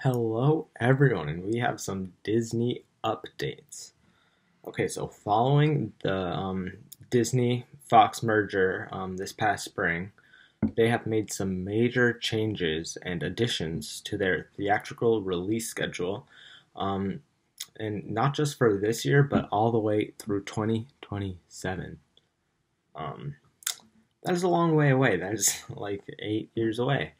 Hello, everyone, and we have some Disney updates. Okay, so following the Disney Fox merger this past spring, they have made some major changes and additions to their theatrical release schedule, um, and not just for this year, but all the way through 2027. Um, that is a long way away. That is like 8 years away.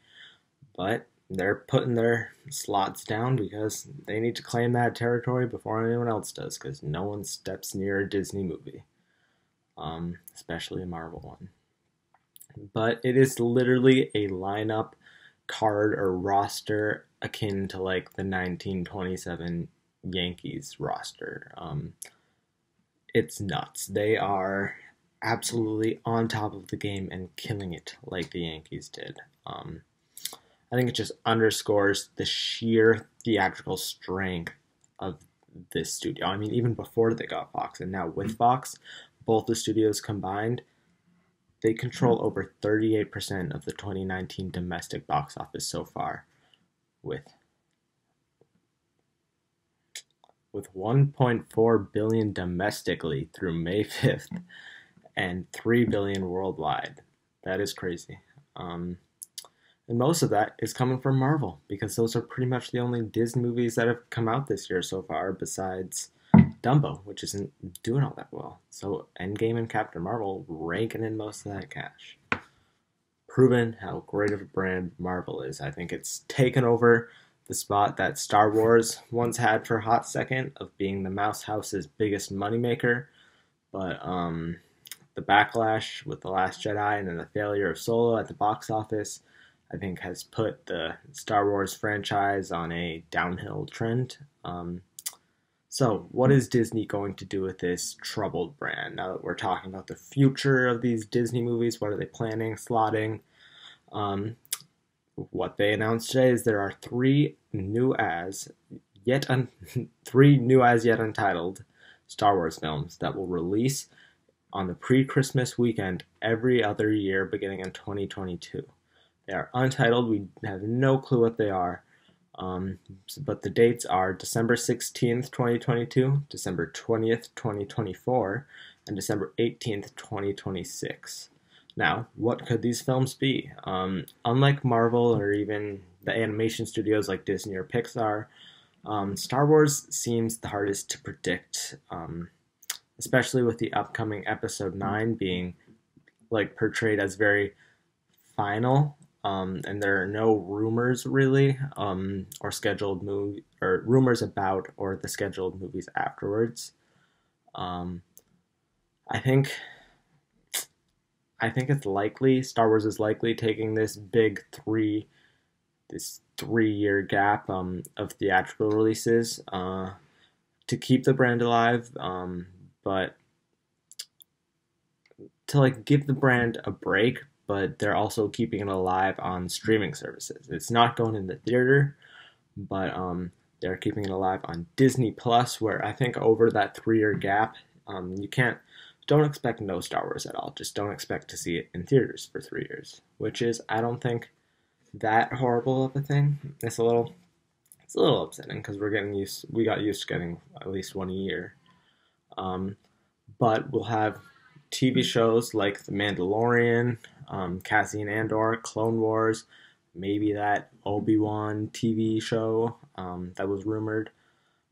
But they're putting their slots down because they need to claim that territory before anyone else does, because no one steps near a Disney movie, especially a Marvel one. But it is literally a lineup card or roster akin to like the 1927 Yankees roster. It's nuts. They are absolutely on top of the game and killing it like the Yankees did. I think it just underscores the sheer theatrical strength of this studio. I mean, even before they got Fox, and now with Fox, both the studios combined, they control over 38% of the 2019 domestic box office so far, with 1.4 billion domestically through May 5th and 3 billion worldwide. That is crazy. And most of that is coming from Marvel, because those are pretty much the only Disney movies that have come out this year so far, besides Dumbo, which isn't doing all that well. So Endgame and Captain Marvel raking in most of that cash. Proven how great of a brand Marvel is. I think it's taken over the spot that Star Wars once had for a hot second of being the Mouse House's biggest moneymaker. But the backlash with The Last Jedi and then the failure of Solo at the box office, I think, has put the Star Wars franchise on a downhill trend. So, what is Disney going to do with this troubled brand? Now that we're talking about the future of these Disney movies, what are they planning, slotting? What they announced today is there are three new as yet untitled Star Wars films that will release on the pre-Christmas weekend every other year beginning in 2022. They are untitled. We have no clue what they are. But the dates are December 16th, 2022, December 20th, 2024, and December 18th, 2026. Now, what could these films be? Unlike Marvel or even the animation studios like Disney or Pixar, Star Wars seems the hardest to predict, especially with the upcoming Episode 9 being like portrayed as very final. And there are no rumors really, or scheduled movie or rumors about or the scheduled movies afterwards. Um, I think it's likely Star Wars is likely taking this 3 year gap of theatrical releases to keep the brand alive, but to like give the brand a break, but they're also keeping it alive on streaming services. It's not going in the theater, but they're keeping it alive on Disney Plus, where I think over that 3 year gap, don't expect no Star Wars at all. Just don't expect to see it in theaters for 3 years, which is, I don't think, that horrible of a thing. It's a little upsetting because we got used to getting at least one a year. But we'll have TV shows like The Mandalorian, Cassian Andor, Clone Wars, maybe that Obi-Wan TV show that was rumored,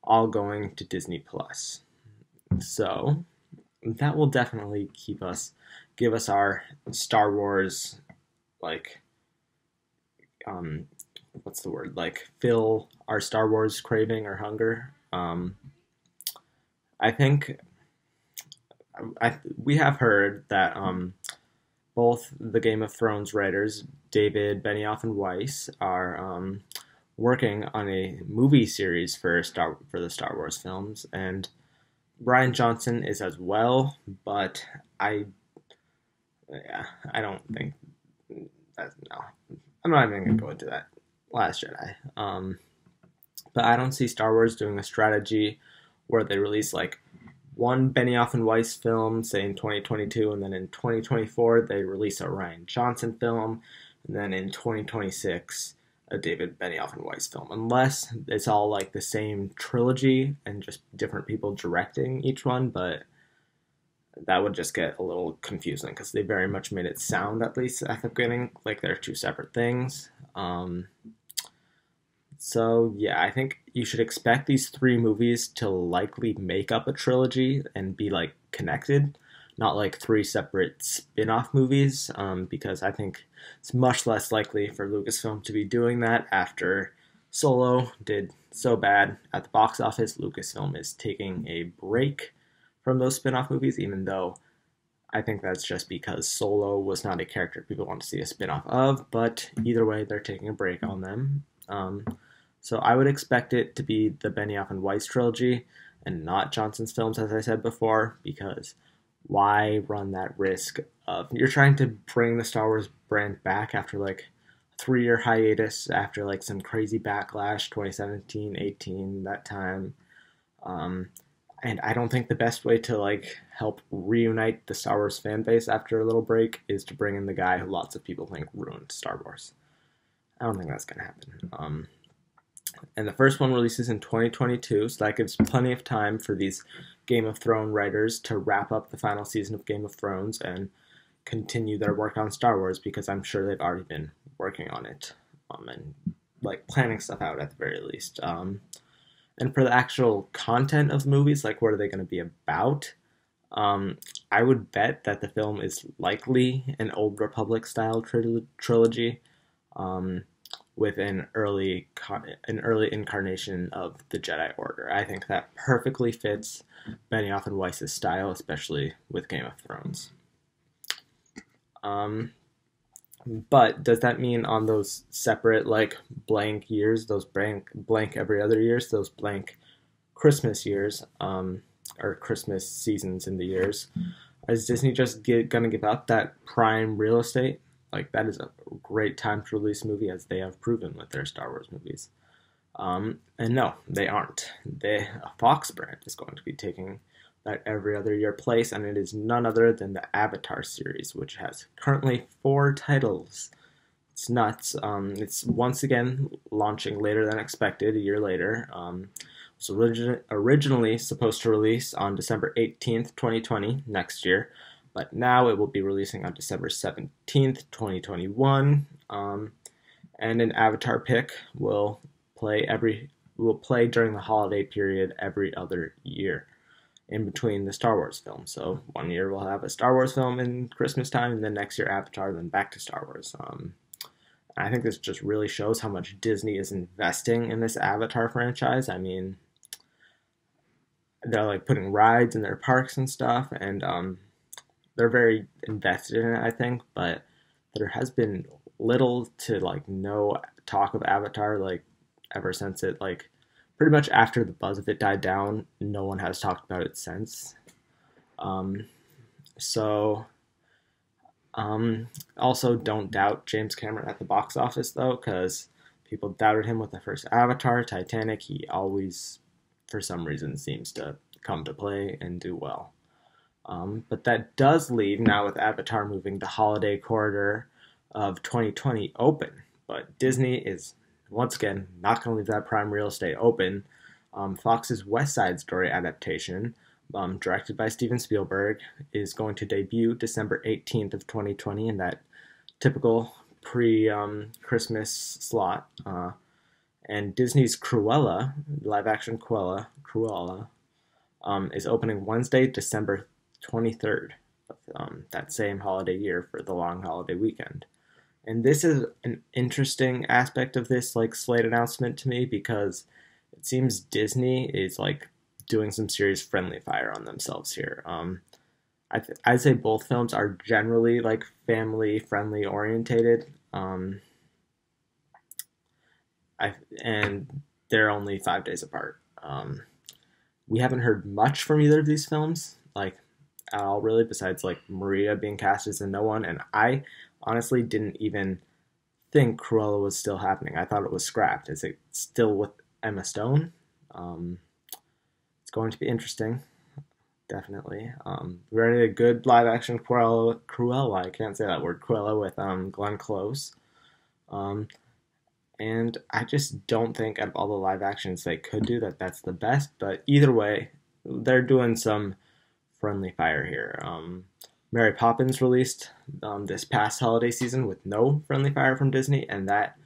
all going to Disney Plus. So that will definitely give us our Star Wars, like, what's the word? Like, fill our Star Wars craving or hunger. I think we have heard that both the Game of Thrones writers, David Benioff and Weiss, are working on a movie series for the Star Wars films, and Rian Johnson is as well. But I don't think that. No, I'm not even gonna go into that. Last Jedi. But I don't see Star Wars doing a strategy where they release like one Benioff and Weiss film, say in 2022, and then in 2024 they release a Rian Johnson film, and then in 2026 a David Benioff and Weiss film, unless it's all like the same trilogy and just different people directing each one. But that would just get a little confusing because they very much made it sound, at least at the beginning, like they're two separate things. So yeah, I think you should expect these three movies to likely make up a trilogy and be like connected, not like three separate spin-off movies. Because I think it's much less likely for Lucasfilm to be doing that after Solo did so bad at the box office. Lucasfilm is taking a break from those spin-off movies, even though I think that's just because Solo was not a character people want to see a spin-off of. But either way, they're taking a break on them. So I would expect it to be the Benioff and Weiss trilogy and not Johnson's films, as I said before, because why run that risk of you're trying to bring the Star Wars brand back after like a 3 year hiatus, after like some crazy backlash, 2017, 18, that time. Um, and I don't think the best way to like help reunite the Star Wars fan base after a little break is to bring in the guy who lots of people think ruined Star Wars. I don't think that's gonna happen. And the first one releases in 2022, so that gives plenty of time for these Game of Thrones writers to wrap up the final season of Game of Thrones and continue their work on Star Wars, because I'm sure they've already been working on it, and like planning stuff out at the very least. And for the actual content of the movies, like what are they going to be about? I would bet that the film is likely an Old Republic style trilogy. With an early incarnation of the Jedi Order. I think that perfectly fits Benioff and Weiss's style, especially with Game of Thrones. But does that mean on those separate like blank years, those blank every other years, those blank Christmas years, or Christmas seasons in the years, is Disney just gonna give up that prime real estate? Like, that is a great time to release a movie, as they have proven with their Star Wars movies. And no, they aren't. A Fox brand is going to be taking that every other year place, and it is none other than the Avatar series, which has currently 4 titles. It's nuts. It's once again launching later than expected, a year later. It was originally supposed to release on December 18th, 2020, next year, but now it will be releasing on December 17th, 2021. And an Avatar pick will play during the holiday period every other year in between the Star Wars films. So one year we'll have a Star Wars film in Christmas time, and then next year Avatar, then back to Star Wars. I think this just really shows how much Disney is investing in this Avatar franchise. I mean, they're like putting rides in their parks and stuff, and they're very invested in it, I think, but there has been little to like no talk of Avatar like ever since it like pretty much after the buzz of it died down. No one has talked about it since. So also don't doubt James Cameron at the box office though, because people doubted him with the first Avatar, Titanic. He always, for some reason, seems to come to play and do well. But that does leave, now with Avatar moving the holiday corridor of 2020 open. But Disney is, once again, not going to leave that prime real estate open. Fox's West Side Story adaptation, directed by Steven Spielberg, is going to debut December 18th of 2020 in that typical pre-Christmas slot. And Disney's Cruella, live-action Cruella, is opening Wednesday, December 23rd of that same holiday year for the long holiday weekend. And this is an interesting aspect of this like slate announcement to me, because it seems Disney is like doing some serious friendly fire on themselves here. I'd say both films are generally like family friendly orientated. And they're only 5 days apart. We haven't heard much from either of these films, like at all really, besides like Maria being cast as a no one, and I honestly didn't even think Cruella was still happening. I thought it was scrapped. Is it still with Emma Stone? It's going to be interesting, definitely. We're in a good live action Cruella. I can't say that word, Cruella, with Glenn Close. And I just don't think out of all the live actions they could do that that's the best. But either way, they're doing some friendly fire here. Mary Poppins released this past holiday season with no friendly fire from Disney, and that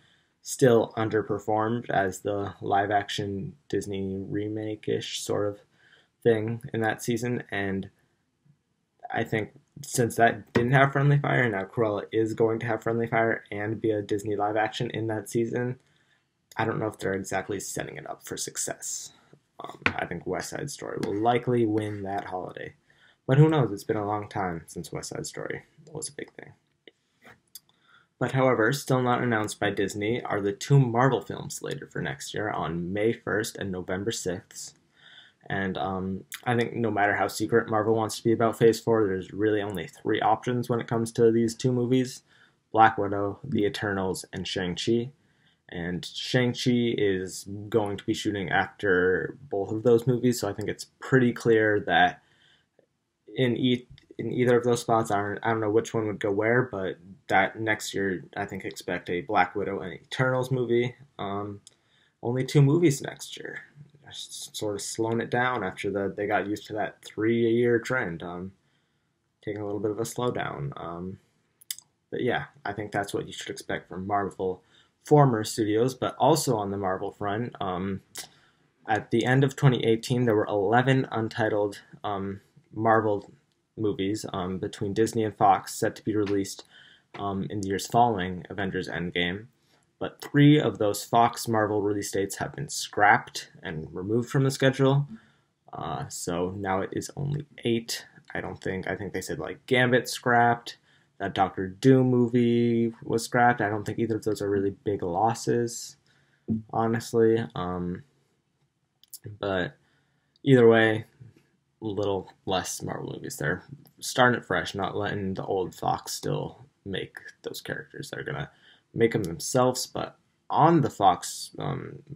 still underperformed as the live action Disney remake ish sort of thing in that season. And I think since that didn't have friendly fire, and now Cruella is going to have friendly fire and be a Disney live action in that season, I don't know if they're exactly setting it up for success. I think West Side Story will likely win that holiday. But who knows? It's been a long time since West Side Story was a big thing. But however, still not announced by Disney are the two Marvel films slated for next year on May 1st and November 6th. And I think no matter how secret Marvel wants to be about Phase 4, there's really only three options when it comes to these two movies: Black Widow, The Eternals, and Shang-Chi. And Shang-Chi is going to be shooting after both of those movies, so I think it's pretty clear that in either of those spots, I don't know which one would go where, but that next year, I think expect a Black Widow and Eternals movie. Only two movies next year. Sort of slowing it down after they got used to that 3 a year trend. Taking a little bit of a slowdown. But yeah, I think that's what you should expect from Marvel former studios. But also on the Marvel front, at the end of 2018, there were 11 untitled Marvel movies between Disney and Fox set to be released in the years following Avengers Endgame. But three of those Fox Marvel release dates have been scrapped and removed from the schedule. So now it is only 8. I think they said like Gambit scrapped. That Doctor Doom movie was scrapped. I don't think either of those are really big losses, honestly. But either way, a little less Marvel movies. They're starting it fresh, not letting the old Fox still make those characters. They're going to make them themselves. But on the Fox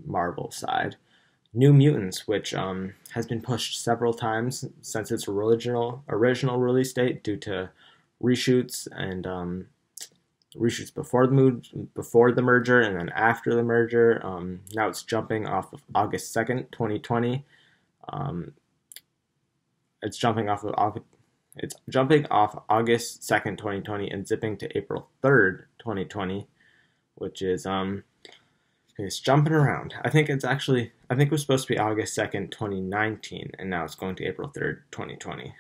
Marvel side, New Mutants, which has been pushed several times since its original release date due to reshoots and reshoots before the merger and then after the merger. Now it's jumping off of August 2nd, 2020. It's jumping off August 2nd, 2020 and zipping to April 3rd, 2020, which is it's jumping around. I think it was supposed to be August 2nd, 2019, and now it's going to April 3rd, 2020.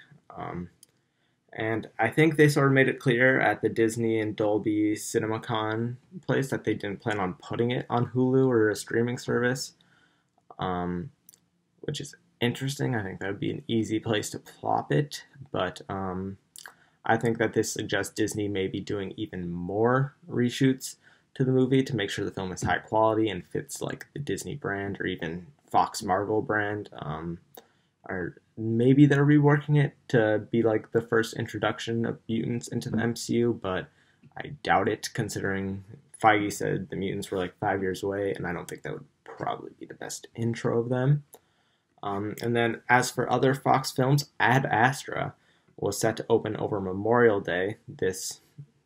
And I think they sort of made it clear at the Disney and Dolby CinemaCon place that they didn't plan on putting it on Hulu or a streaming service, which is interesting. I think that would be an easy place to plop it, but I think that this suggests Disney may be doing even more reshoots to the movie to make sure the film is high quality and fits like the Disney brand or even Fox Marvel brand. Or maybe they're reworking it to be like the first introduction of mutants into the MCU, but I doubt it considering Feige said the mutants were like 5 years away, and I don't think that would probably be the best intro of them. And then as for other Fox films, Ad Astra was set to open over Memorial Day this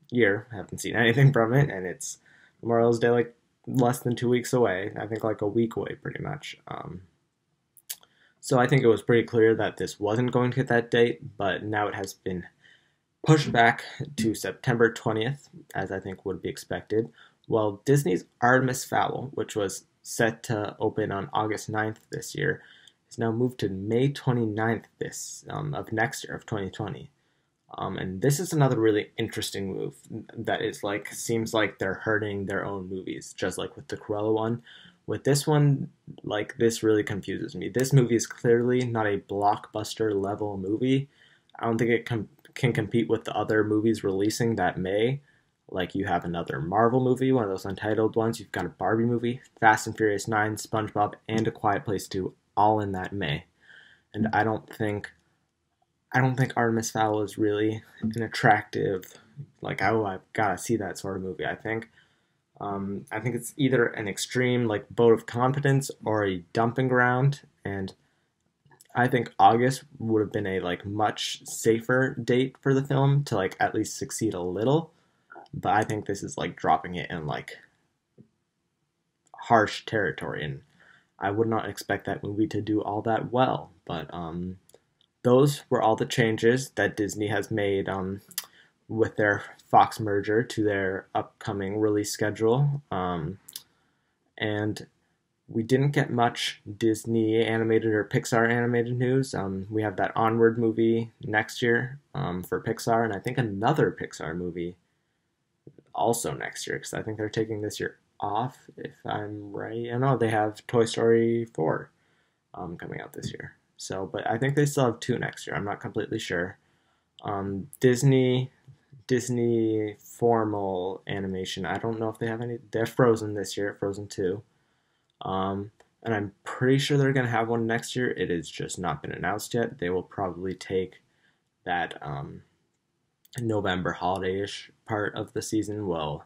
year. I haven't seen anything from it, and it's Memorial Day like less than 2 weeks away. I think like a week away pretty much. So I think it was pretty clear that this wasn't going to hit that date, but now it has been pushed back to September 20th, as I think would be expected, while Disney's Artemis Fowl, which was set to open on August 9th this year, is now moved to May 29th of next year, of 2020. And this is another really interesting move that is like, seems like they're hurting their own movies, just like with the Cruella one. With this one, like, this really confuses me. This movie is clearly not a blockbuster level movie. I don't think it can compete with the other movies releasing that May. Like, you have another Marvel movie, one of those untitled ones. You've got a Barbie movie, Fast and Furious 9, SpongeBob, and A Quiet Place 2, all in that May. And I don't think Artemis Fowl is really an attractive, like, oh, I've got to see that sort of movie. I think it's either an extreme like vote of confidence or a dumping ground, and I think August would have been a like much safer date for the film to like at least succeed a little. But I think this is like dropping it in like harsh territory, and I would not expect that movie to do all that well. But those were all the changes that Disney has made with their Fox merger to their upcoming release schedule. And we didn't get much Disney animated or Pixar animated news. We have that Onward movie next year for Pixar, and I think another Pixar movie also next year, because I think they're taking this year off, if I'm right. I know they have Toy Story 4 coming out this year. So, but I think they still have two next year. I'm not completely sure. Disney formal animation. I don't know if they have any. They're Frozen this year, Frozen 2. And I'm pretty sure they're going to have one next year. It has just not been announced yet. They will probably take that November holiday-ish part of the season. Well,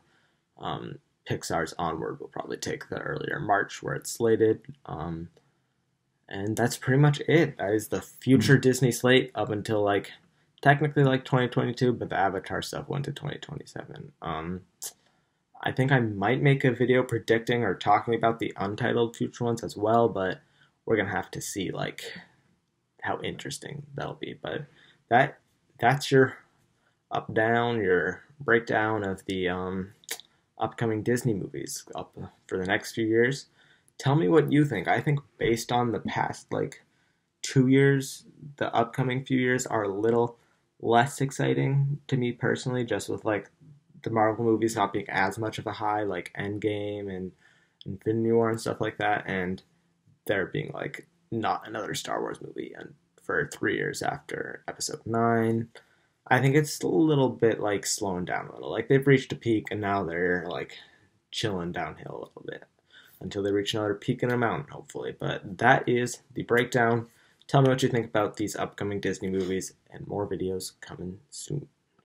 Pixar's Onward will probably take the earlier March where it's slated. And that's pretty much it. That is the future Disney slate up until like technically like 2022, but the Avatar stuff went to 2027. I think I might make a video predicting or talking about the untitled future ones as well, but we're gonna have to see like how interesting that'll be. But that's your up down, your breakdown of the upcoming Disney movies up for the next few years. Tell me what you think. I think based on the past like 2 years, the upcoming few years are a little less exciting to me personally, just with like the Marvel movies not being as much of a high, like Endgame and Infinity War and stuff like that, and there being like not another Star Wars movie and for 3 years after Episode 9. I think it's a little bit like slowing down a little. Like they've reached a peak and now they're like chilling downhill a little bit until they reach another peak in a mountain, hopefully. But that is the breakdown. Tell me what you think about these upcoming Disney movies, and more videos coming soon.